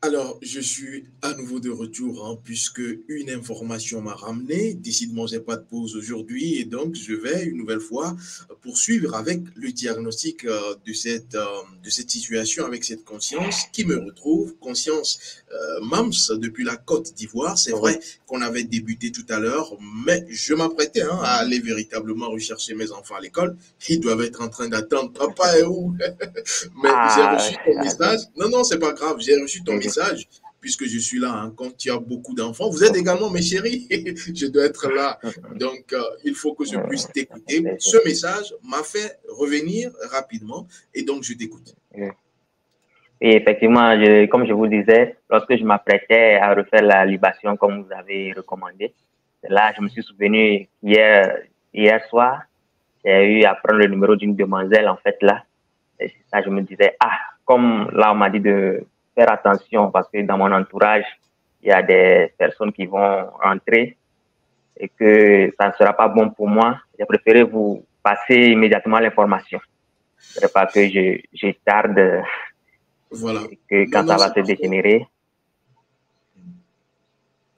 Alors, je suis à nouveau de retour, hein, puisque une information m'a ramené. Décidément, j'ai pas de pause aujourd'hui et donc je vais une nouvelle fois poursuivre avec le diagnostic de cette situation, avec cette conscience qui me retrouve, conscience MAMS depuis la Côte d'Ivoire. C'est Oui. vrai qu'on avait débuté tout à l'heure, mais je m'apprêtais, hein, à aller véritablement rechercher mes enfants à l'école. Ils doivent être en train d'attendre papa est où? Mais j'ai Ah, reçu ton attends. message. Non, non, c'est pas grave. J'ai reçu ton Mhm. message puisque je suis là, hein, quand tu as beaucoup d'enfants. Vous êtes également mes chéris. Je dois être là. Donc, il faut que je puisse Ça fait t'écouter. plaisir. Ce message m'a fait revenir rapidement et donc je t'écoute. Mhm. Et effectivement, comme je vous disais, lorsque je m'apprêtais à refaire la libation comme vous avez recommandé, là, je me suis souvenu hier soir, j'ai eu à prendre le numéro d'une demoiselle, en fait, là. Et c'est ça, je me disais, ah, comme là, on m'a dit de faire attention parce que dans mon entourage, il y a des personnes qui vont rentrer et que ça ne sera pas bon pour moi. J'ai préféré vous passer immédiatement l'information. Je ne voudrais pas que je tarde Voilà. et que Non, quand non, ça va c'est se parfait. dégénérer.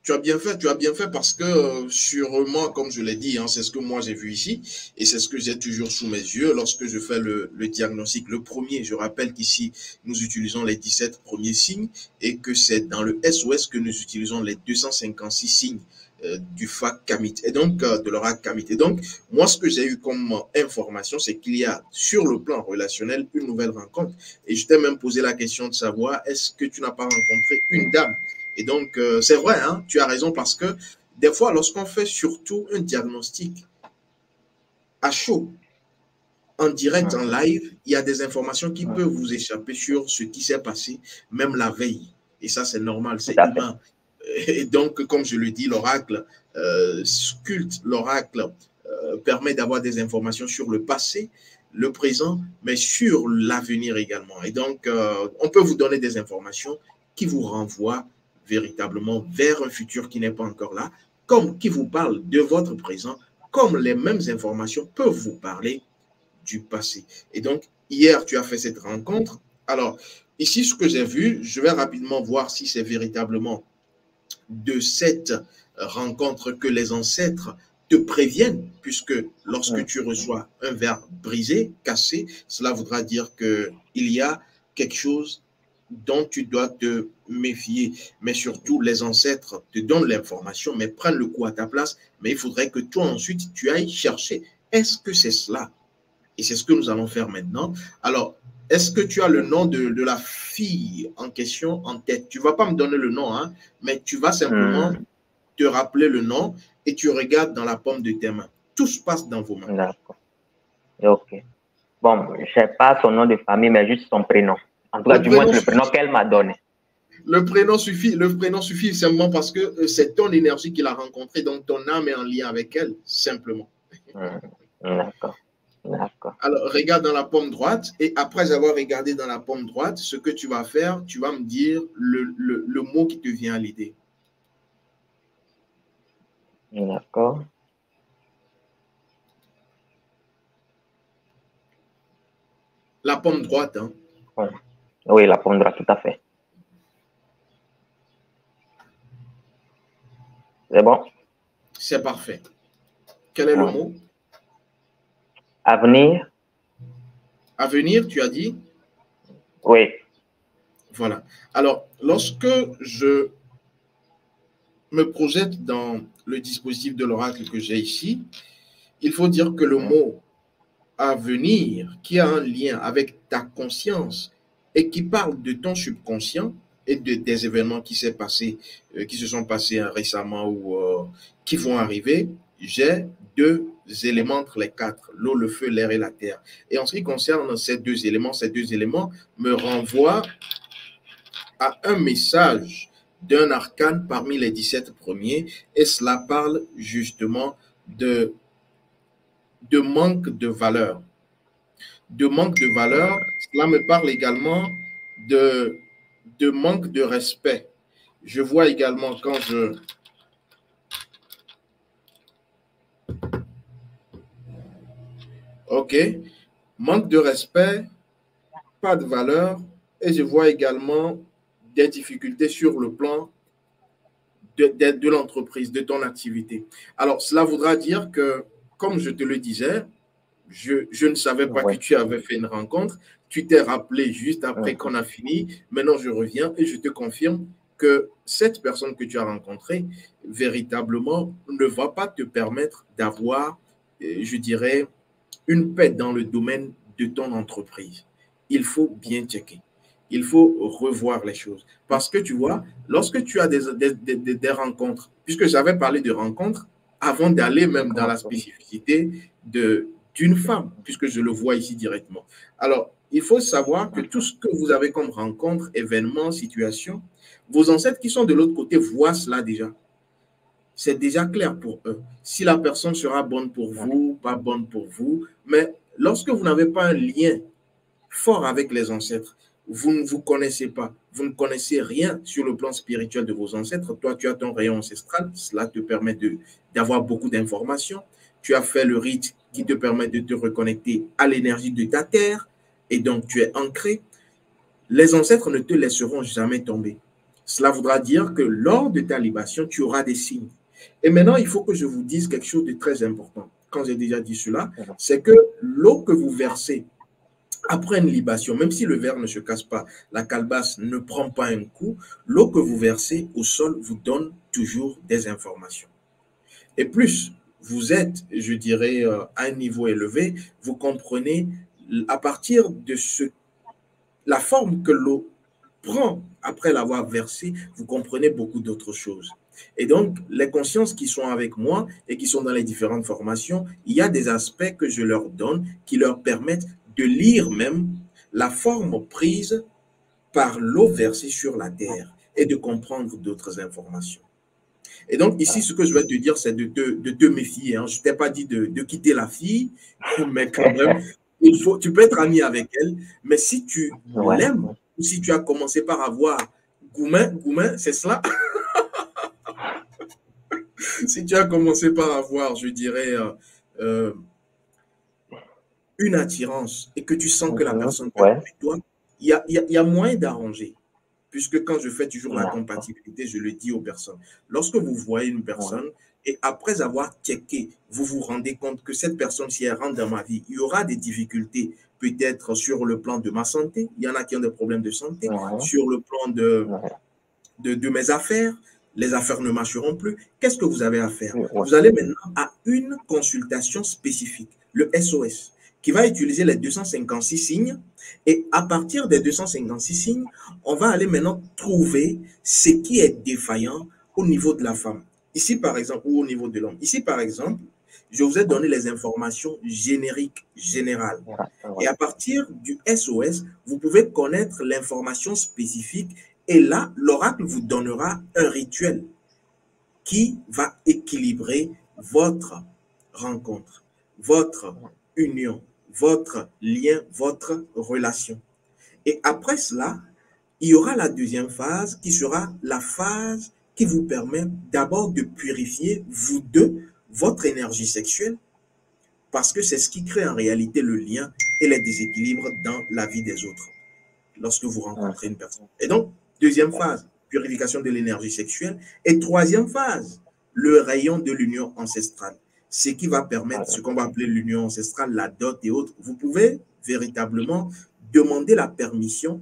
Tu as bien fait parce que sur moi, comme je l'ai dit, hein, c'est ce que moi j'ai vu ici et c'est ce que j'ai toujours sous mes yeux lorsque je fais le diagnostic. Le premier, je rappelle qu'ici, nous utilisons les 17 premiers signes et que c'est dans le SOS que nous utilisons les 256 signes du FAC Kamit et donc de l'oracle Kamit. Et donc, moi, ce que j'ai eu comme information, c'est qu'il y a sur le plan relationnel une nouvelle rencontre. Et je t'ai même posé la question de savoir, est-ce que tu n'as pas rencontré une dame? Et donc, c'est vrai, hein, tu as raison parce que des fois, lorsqu'on fait surtout un diagnostic à chaud, en direct, en Mhm. live, il y a des informations qui peuvent Mhm. vous échapper sur ce qui s'est passé, même la veille. Et ça, c'est normal, Tout c'est à fait. humain. Et donc, comme je le dis, l'oracle sculpte, l'oracle permet d'avoir des informations sur le passé, le présent, mais sur l'avenir également. Et donc, on peut vous donner des informations qui vous renvoient véritablement vers un futur qui n'est pas encore là, comme qui vous parle de votre présent, comme les mêmes informations peuvent vous parler du passé. Et donc, hier, tu as fait cette rencontre. Alors, ici, ce que j'ai vu, je vais rapidement voir si c'est véritablement de cette rencontre que les ancêtres te préviennent, puisque lorsque Mhm. tu reçois un verre brisé, cassé, cela voudra dire qu'il y a quelque chose dont tu dois te méfier. Mais surtout, les ancêtres te donnent l'information, mais prennent le coup à ta place. Mais il faudrait que toi, ensuite, tu ailles chercher. Est-ce que c'est cela? Et c'est ce que nous allons faire maintenant. Alors, est-ce que tu as le nom de la fille en question en tête? Tu ne vas pas me donner le nom, hein, mais tu vas simplement Mhm. te rappeler le nom et tu regardes dans la paume de tes mains. Tout se passe dans vos mains. D'accord. Ok. Bon, je ne sais pas son nom de famille, mais juste son prénom. En tout cas, Le du moins, prénom le prénom suffit. qu'elle m'a donné. Le prénom suffit simplement parce que c'est ton énergie qu'il a rencontrée, donc ton âme est en lien avec elle, simplement. Mhm. D'accord. D'accord. Alors, regarde dans la paume droite et après avoir regardé dans la paume droite, ce que tu vas faire, tu vas me dire le mot qui te vient à l'idée. D'accord. La paume droite, hein. Bon. Oui, la pondra, tout à fait. C'est bon? C'est parfait. Quel est le Oui. mot? Avenir? Avenir, tu as dit? Oui. Voilà. Alors, lorsque je me projette dans le dispositif de l'oracle que j'ai ici, il faut dire que le Mhm. mot avenir, qui a un lien avec ta conscience et qui parle de ton subconscient et des événements qui se sont passés récemment ou qui vont arriver, j'ai deux éléments entre les quatre, l'eau, le feu, l'air et la terre. Et en ce qui concerne ces deux éléments me renvoient à un message d'un arcane parmi les 17 premiers, et cela parle justement de, de manque de valeur. De manque de valeur, cela me parle également de, de manque de respect. Je vois également quand je... OK, manque de respect, pas de valeur, et je vois également des difficultés sur le plan de l'entreprise, de ton activité. Alors, cela voudra dire que, comme je te le disais, je ne savais pas que Ouais. tu avais fait une rencontre. Tu t'es rappelé juste après qu'on a fini. Maintenant, je reviens et je te confirme que cette personne que tu as rencontrée, véritablement, ne va pas te permettre d'avoir, je dirais, une paix dans le domaine de ton entreprise. Il faut bien checker. Il faut revoir les choses. Parce que tu vois, lorsque tu as des rencontres, puisque j'avais parlé de rencontres avant d'aller même dans la spécificité d'une femme, puisque je le vois ici directement. Alors, il faut savoir que tout ce que vous avez comme rencontre, événement, situation, vos ancêtres qui sont de l'autre côté voient cela déjà. C'est déjà clair pour eux. Si la personne sera bonne pour vous, pas bonne pour vous, mais lorsque vous n'avez pas un lien fort avec les ancêtres, vous ne vous connaissez pas, vous ne connaissez rien sur le plan spirituel de vos ancêtres. Toi, tu as ton rayon ancestral, cela te permet d'avoir beaucoup d'informations. Tu as fait le rite qui te permet de te reconnecter à l'énergie de ta terre et donc tu es ancré. Les ancêtres ne te laisseront jamais tomber. Cela voudra dire que lors de ta libation, tu auras des signes. Et maintenant, il faut que je vous dise quelque chose de très important. Quand j'ai déjà dit cela, c'est que l'eau que vous versez après une libation, même si le verre ne se casse pas, la calebasse ne prend pas un coup, l'eau que vous versez au sol vous donne toujours des informations. Et plus vous êtes, je dirais, à un niveau élevé, vous comprenez à partir de la forme que l'eau prend après l'avoir versée, vous comprenez beaucoup d'autres choses. Et donc, les consciences qui sont avec moi et qui sont dans les différentes formations, il y a des aspects que je leur donne qui leur permettent de lire même la forme prise par l'eau versée sur la terre et de comprendre d'autres informations. Et donc, ici, ce que je vais te dire, c'est de te méfier. Hein. Je ne t'ai pas dit de quitter la fille, mais quand même, tu peux être ami avec elle, mais si tu l'aimes, ou si tu as commencé par avoir Goumin, c'est cela. Si tu as commencé par avoir, je dirais, une attirance et que tu sens que la personne peut être avec toi, il y a moyen d'arranger. Puisque quand je fais toujours la compatibilité, je le dis aux personnes. Lorsque vous voyez une personne et après avoir checké, vous vous rendez compte que cette personne, si elle rentre dans ma vie, il y aura des difficultés peut-être sur le plan de ma santé. Il y en a qui ont des problèmes de santé. Sur le plan de mes affaires, les affaires ne marcheront plus. Qu'est-ce que vous avez à faire? Vous allez maintenant à une consultation spécifique, le SOS, qui va utiliser les 256 signes. Et à partir des 256 signes, on va aller maintenant trouver ce qui est défaillant au niveau de la femme. Ici, par exemple, ou au niveau de l'homme. Ici, par exemple, je vous ai donné les informations génériques, générales. Et à partir du SOS, vous pouvez connaître l'information spécifique. Et là, l'oracle vous donnera un rituel qui va équilibrer votre rencontre, votre union, votre lien, votre relation. Et après cela, il y aura la deuxième phase qui sera la phase qui vous permet d'abord de purifier, vous deux, votre énergie sexuelle, parce que c'est ce qui crée en réalité le lien et les déséquilibres dans la vie des autres lorsque vous rencontrez une personne. Et donc, deuxième phase, purification de l'énergie sexuelle. Et troisième phase, le rayon de l'union ancestrale. Ce qui va permettre ce qu'on va appeler l'union ancestrale, la dot et autres. Vous pouvez véritablement demander la permission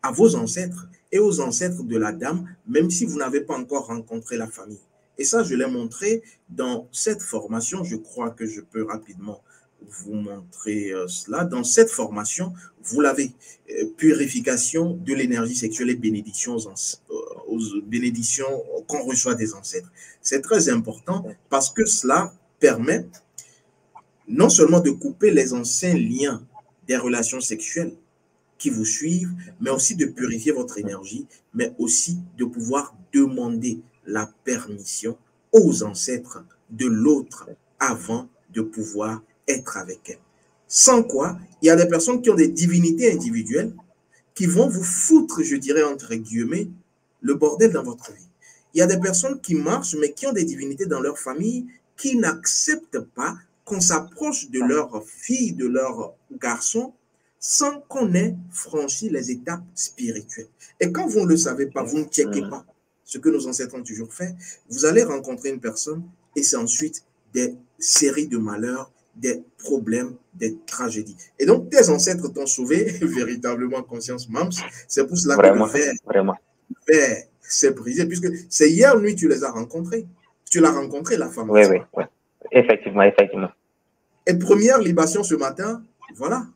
à vos ancêtres et aux ancêtres de la dame, même si vous n'avez pas encore rencontré la famille. Et ça, je l'ai montré dans cette formation. Je crois que je peux rapidement vous montrer cela. Dans cette formation, vous l'avez, purification de l'énergie sexuelle et bénédiction aux bénédictions qu'on reçoit des ancêtres. C'est très important parce que cela permet non seulement de couper les anciens liens des relations sexuelles qui vous suivent, mais aussi de purifier votre énergie, mais aussi de pouvoir demander la permission aux ancêtres de l'autre avant de pouvoir être avec elle. Sans quoi, il y a des personnes qui ont des divinités individuelles qui vont vous foutre, je dirais entre guillemets, le bordel dans votre vie. Il y a des personnes qui marchent, mais qui ont des divinités dans leur famille qui n'acceptent pas qu'on s'approche de leur fille, de leur garçon, sans qu'on ait franchi les étapes spirituelles. Et quand vous ne le savez pas, vous ne checkez pas ce que nos ancêtres ont toujours fait, vous allez rencontrer une personne et c'est ensuite des séries de malheurs, des problèmes, des tragédies. Et donc, tes ancêtres t'ont sauvé, véritablement, conscience Mams. C'est pour cela que Vraiment, vraiment. le verre s'est brisé, puisque c'est hier nuit tu les as rencontrés. Tu l'as rencontré, la femme. Oui, oui, oui. Effectivement, effectivement. Et première libation ce matin, voilà.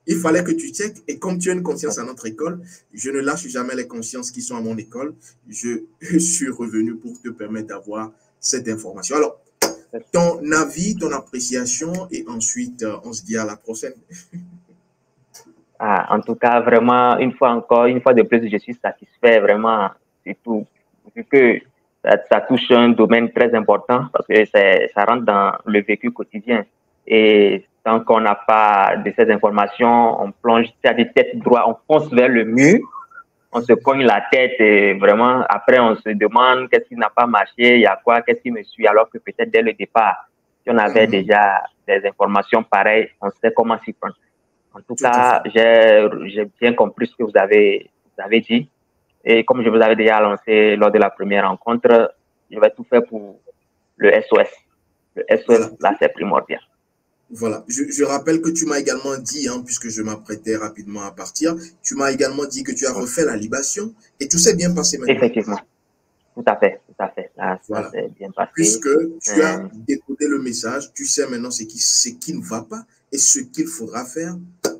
Il fallait que tu checkes. Et comme tu as une conscience à notre école, je ne lâche jamais les consciences qui sont à mon école. Je suis revenu pour te permettre d'avoir cette information. Alors, ton avis, ton appréciation, et ensuite, on se dit à la prochaine. Ah, en tout cas, vraiment, une fois encore, une fois de plus, je suis satisfait, vraiment, c'est tout. Vu que ça touche un domaine très important parce que ça rentre dans le vécu quotidien. Et tant qu'on n'a pas de ces informations, on plonge à des têtes droites, on fonce vers le mur, on se cogne la tête et vraiment, après, on se demande qu'est-ce qui n'a pas marché, il y a quoi, qu'est-ce qui me suit, alors que peut-être dès le départ, si on avait déjà des informations pareilles, on sait comment s'y prendre. En tout cas, j'ai bien compris ce que vous avez dit. Et comme je vous avais déjà annoncé lors de la première rencontre, je vais tout faire pour le SOS. Le SOS, voilà. Là, c'est primordial. Voilà. Je rappelle que tu m'as également dit, hein, puisque je m'apprêtais rapidement à partir, tu m'as également dit que tu as refait la libation et tout s'est bien passé maintenant. Effectivement. Tout à fait, tout à fait. Là, voilà. Ça s'est bien passé. Puisque tu as décodé le message, tu sais maintenant ce qui ne va pas et ce qu'il faudra faire,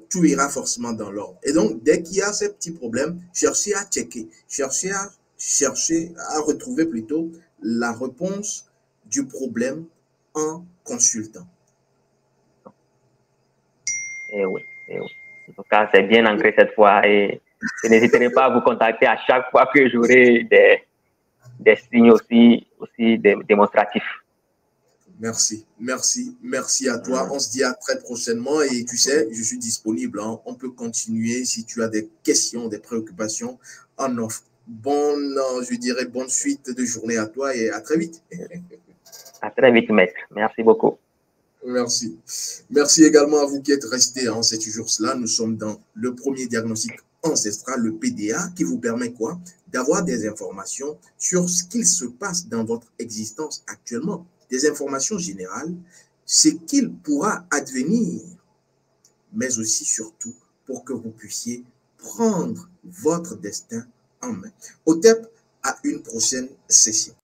tout ira forcément dans l'ordre. Et donc, dès qu'il y a ces petits problèmes, cherchez à checker, cherchez à retrouver plutôt la réponse du problème en consultant. Eh oui, eh oui. En tout cas, c'est bien ancré cette fois et je n'hésiterai pas à vous contacter à chaque fois que j'aurai des signes aussi démonstratifs. Merci, merci, merci à toi. On se dit à très prochainement et tu sais, je suis disponible. Hein. On peut continuer si tu as des questions, des préoccupations en offre. Je dirais bonne suite de journée à toi et à très vite. À très vite, maître. Merci beaucoup. Merci. Merci également à vous qui êtes restés. Hein. C'est toujours cela. Nous sommes dans le premier diagnostic ancestral, le PDA, qui vous permet quoi? D'avoir des informations sur ce qu'il se passe dans votre existence actuellement. Des informations générales, ce qu'il pourra advenir, mais aussi surtout pour que vous puissiez prendre votre destin en main. Au TEP, à une prochaine session.